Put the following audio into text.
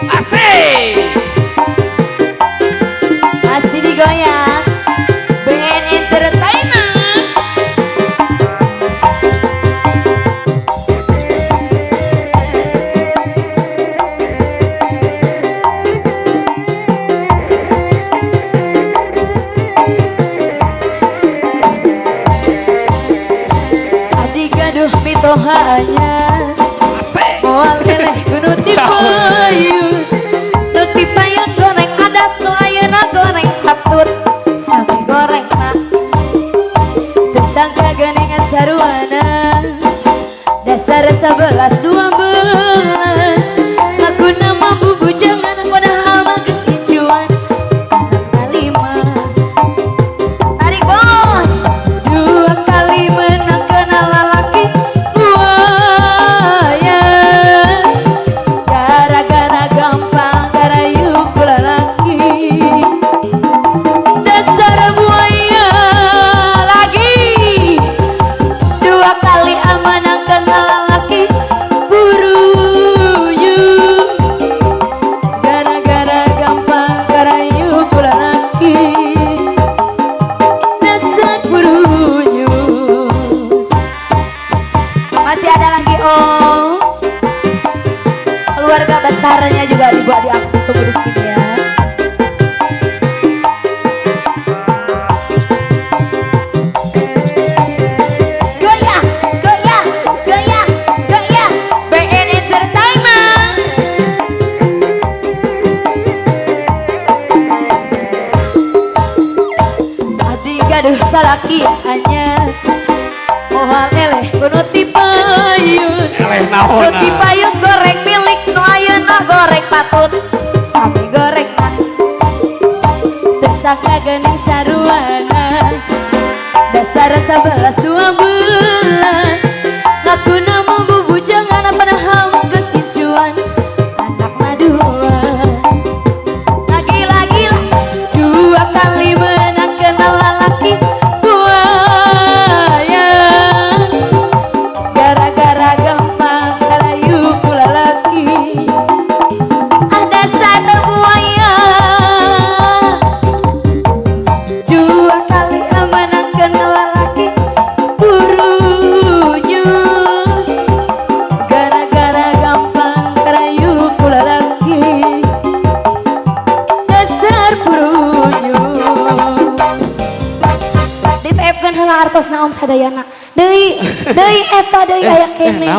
Asik. Masih digoyang BN Entertainment. Adik gaduh pitohanya moal leleh gunung tipayun nuti payun goreng adat nu ayeuna goreng patut sami goreng na tersangka geuningan saruana dasar 11-12 ngaku nama bubujangan padahal mah geus incuan anak kalima tarik bos 2 kali menang kena lalaki buaya gara-gara gampang garayu kula laki dasar buaya lagi 2 kali amanah kena lalaki buruyung gara-gara gampang garayu kula laki dasar buruyung. Masih ada lagi om, keluarga besarnya juga dibuat di aku, tunggu di sini ya. Goyang, goyang, goyang, goyang, BN Entertainment. Adik gaduh salaki hanya mohal eleh kuno tipayun Eleh naon? nu tipayun goreng milik nu ayeuna goreng patut sami goreng na tersangka geuning saruana dasar 11-12 ngaku nama bubujangan padahal mah geus incuan anakna 2 lagi 2 kali menang kena lalaki buaya gara-gara gampang garayu kula laki ada satu buaya 2 kali amanah kena lalaki buruyus gara-gara gampang garayu kula laki dasar buruyus. Disaepkeun heula artosna om sadayana deui eta deui aya kene.